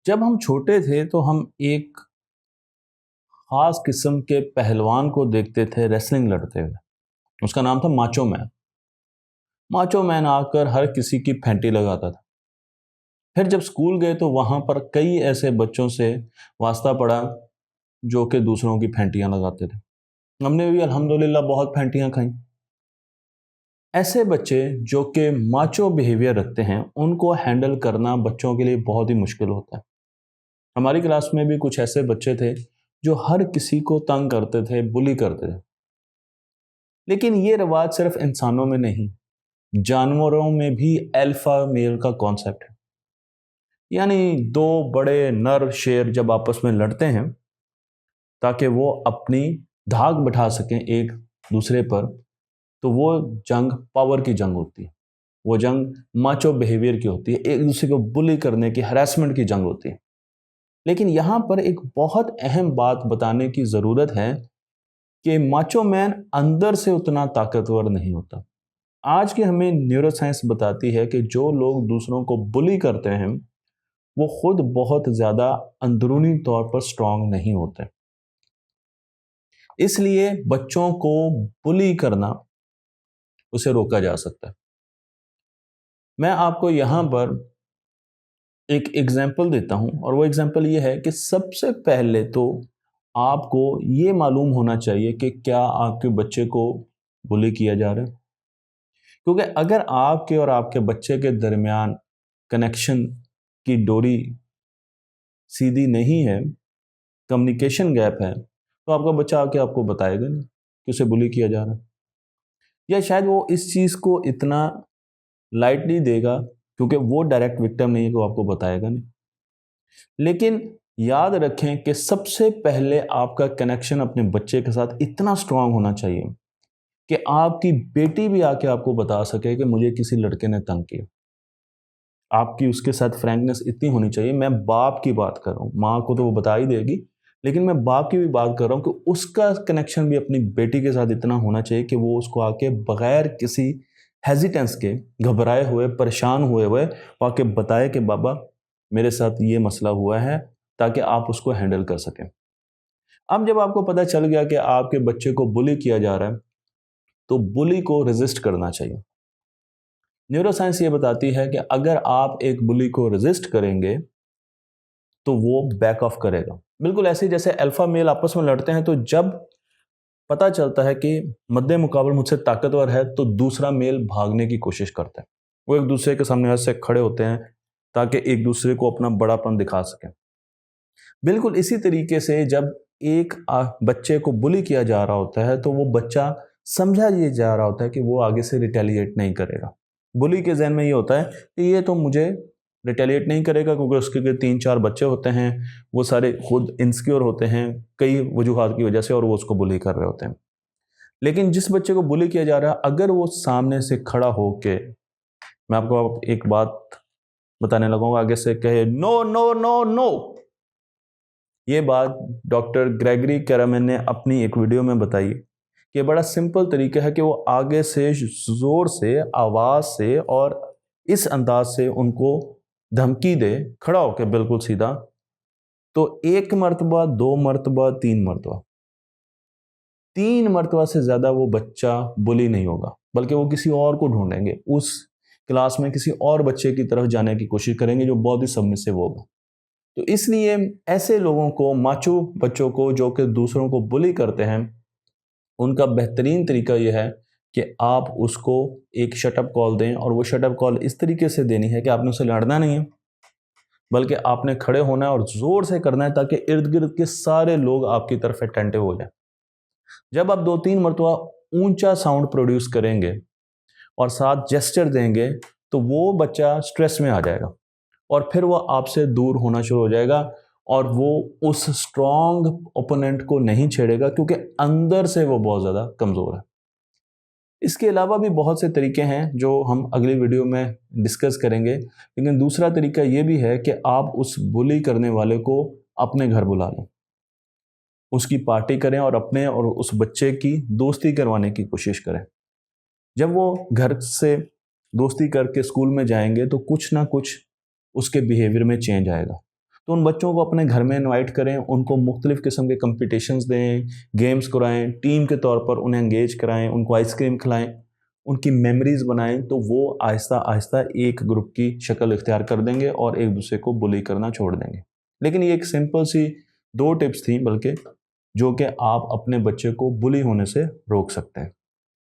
جب ہم چھوٹے تھے تو ہم ایک خاص قسم کے پہلوان کو دیکھتے تھے ریسلنگ لڑتے ہوئے. اس کا نام تھا ماچو مین. ماچو مین آ کر ہر کسی کی پھینٹی لگاتا تھا. پھر جب اسکول گئے تو وہاں پر کئی ایسے بچوں سے واسطہ پڑا جو کہ دوسروں کی پھینٹیاں لگاتے تھے. ہم نے بھی الحمدللہ بہت پھینٹیاں کھائیں. ایسے بچے جو کہ ماچو بیہیویئر رکھتے ہیں ان کو ہینڈل کرنا بچوں کے لیے بہت ہی مشکل ہوتا ہے. ہماری کلاس میں بھی کچھ ایسے بچے تھے جو ہر کسی کو تنگ کرتے تھے، بلی کرتے تھے. لیکن یہ رواج صرف انسانوں میں نہیں، جانوروں میں بھی الفا میل کا کانسیپٹ ہے. یعنی دو بڑے نر شیر جب آپس میں لڑتے ہیں تاکہ وہ اپنی دھاک بٹھا سکیں ایک دوسرے پر، تو وہ جنگ پاور کی جنگ ہوتی ہے. وہ جنگ ماچو بیہیویئر کی ہوتی ہے، ایک دوسرے کو بلی کرنے کی، ہراسمنٹ کی جنگ ہوتی ہے. لیکن یہاں پر ایک بہت اہم بات بتانے کی ضرورت ہے کہ ماچو مین اندر سے اتنا طاقتور نہیں ہوتا. آج کی ہمیں نیورو سائنس بتاتی ہے کہ جو لوگ دوسروں کو بلی کرتے ہیں وہ خود بہت زیادہ اندرونی طور پر سٹرونگ نہیں ہوتے. اس لیے بچوں کو بلی کرنا اسے روکا جا سکتا ہے. میں آپ کو یہاں پر ایک ایگزامپل دیتا ہوں، اور وہ ایگزامپل یہ ہے کہ سب سے پہلے تو آپ کو یہ معلوم ہونا چاہیے کہ کیا آپ کے بچے کو بلی کیا جا رہا ہے. کیونکہ اگر آپ کے اور آپ کے بچے کے درمیان کنیکشن کی ڈوری سیدھی نہیں ہے، کمیونیکیشن گیپ ہے، تو آپ کا بچہ آ کے آپ کو بتائے گا نہیں کہ اسے بلی کیا جا رہا ہے. یا شاید وہ اس چیز کو اتنا لائٹلی دے گا کیونکہ وہ ڈائریکٹ وکٹم نہیں ہے کہ وہ آپ کو بتائے گا نہیں. لیکن یاد رکھیں کہ سب سے پہلے آپ کا کنیکشن اپنے بچے کے ساتھ اتنا سٹرونگ ہونا چاہیے کہ آپ کی بیٹی بھی آ کے آپ کو بتا سکے کہ مجھے کسی لڑکے نے تنگ کیا. آپ کی اس کے ساتھ فرینکنس اتنی ہونی چاہیے. میں باپ کی بات کر رہا ہوں، ماں کو تو وہ بتا ہی دے گی، لیکن میں باپ کی بھی بات کر رہا ہوں کہ اس کا کنیکشن بھی اپنی بیٹی کے ساتھ اتنا ہونا چاہیے کہ وہ اس کو آ کے بغیر کسی ہیزیٹنس کے، گھبرائے ہوئے، پریشان ہوئے وہ آ کے بتائے کہ بابا میرے ساتھ یہ مسئلہ ہوا ہے، تاکہ آپ اس کو ہینڈل کر سکیں. اب جب آپ کو پتہ چل گیا کہ آپ کے بچے کو بلی کیا جا رہا ہے تو بلی کو ریزسٹ کرنا چاہیے. نیورو سائنس یہ بتاتی ہے کہ اگر آپ ایک بلی کو ریزسٹ کریں گے تو وہ بیک آف کرے گا. بالکل ایسے جیسے الفا میل آپس میں لڑتے ہیں تو جب پتہ چلتا ہے کہ مد مقابل مجھ سے طاقتور ہے تو دوسرا میل بھاگنے کی کوشش کرتا ہے. وہ ایک دوسرے کے سامنے ایسے کھڑے ہوتے ہیں تاکہ ایک دوسرے کو اپنا بڑا پن دکھا سکیں. بالکل اسی طریقے سے جب ایک بچے کو بلی کیا جا رہا ہوتا ہے تو وہ بچہ سمجھا یہ جا رہا ہوتا ہے کہ وہ آگے سے ریٹیلیٹ نہیں کرے گا. بلی کے ذہن میں یہ ہوتا ہے کہ یہ تو مجھے ریٹیلیٹ نہیں کرے گا کیونکہ اس کے 3-4 بچے ہوتے ہیں، وہ سارے خود انسیکیور ہوتے ہیں کئی وجوہات کی وجہ سے، اور وہ اس کو بلی کر رہے ہوتے ہیں. لیکن جس بچے کو بلی کیا جا رہا ہے اگر وہ سامنے سے کھڑا ہو کے، میں آپ کو ایک بات بتانے لگوں گا، آگے سے کہے نو نو نو نو. یہ بات ڈاکٹر گریگری کیرامن نے اپنی ایک ویڈیو میں بتائی کہ بڑا سمپل طریقہ ہے کہ وہ آگے سے زور سے، آواز سے اور اس انداز سے ان کو دھمکی دے، کھڑا ہو کے بالکل سیدھا. تو 1 مرتبہ، 2 مرتبہ، 3 مرتبہ، 3 مرتبہ سے زیادہ وہ بچہ بلی نہیں ہوگا، بلکہ وہ کسی اور کو ڈھونڈیں گے، اس کلاس میں کسی اور بچے کی طرف جانے کی کوشش کریں گے جو بہت ہی سبمسو ہوگا. تو اس لیے ایسے لوگوں کو، ماچو بچوں کو جو کہ دوسروں کو بلی کرتے ہیں، ان کا بہترین طریقہ یہ ہے کہ آپ اس کو ایک شٹ اپ کال دیں، اور وہ شٹ اپ کال اس طریقے سے دینی ہے کہ آپ نے اسے لڑنا نہیں ہے، بلکہ آپ نے کھڑے ہونا ہے اور زور سے کرنا ہے تاکہ ارد گرد کے سارے لوگ آپ کی طرف اٹینٹو ہو جائیں. جب آپ 2-3 مرتبہ اونچا ساؤنڈ پروڈیوس کریں گے اور ساتھ جیسچر دیں گے تو وہ بچہ سٹریس میں آ جائے گا اور پھر وہ آپ سے دور ہونا شروع ہو جائے گا، اور وہ اس سٹرونگ اوپوننٹ کو نہیں چھیڑے گا کیونکہ اندر سے وہ بہت زیادہ کمزور ہے. اس کے علاوہ بھی بہت سے طریقے ہیں جو ہم اگلی ویڈیو میں ڈسکس کریں گے، لیکن دوسرا طریقہ یہ بھی ہے کہ آپ اس بلی کرنے والے کو اپنے گھر بلا لیں، اس کی پارٹی کریں اور اپنے اور اس بچے کی دوستی کروانے کی کوشش کریں. جب وہ گھر سے دوستی کر کے اسکول میں جائیں گے تو کچھ نہ کچھ اس کے بیہیویئر میں چینج آئے گا. تو ان بچوں کو اپنے گھر میں انوائٹ کریں، ان کو مختلف قسم کے کمپٹیشنز دیں، گیمز کرائیں، ٹیم کے طور پر انہیں انگیج کرائیں، ان کو آئس کریم کھلائیں، ان کی میموریز بنائیں، تو وہ آہستہ آہستہ ایک گروپ کی شکل اختیار کر دیں گے اور ایک دوسرے کو بلی کرنا چھوڑ دیں گے۔ لیکن یہ ایک سمپل سی 2 ٹپس تھیں بلکہ، جو کہ آپ اپنے بچے کو بلی ہونے سے روک سکتے ہیں۔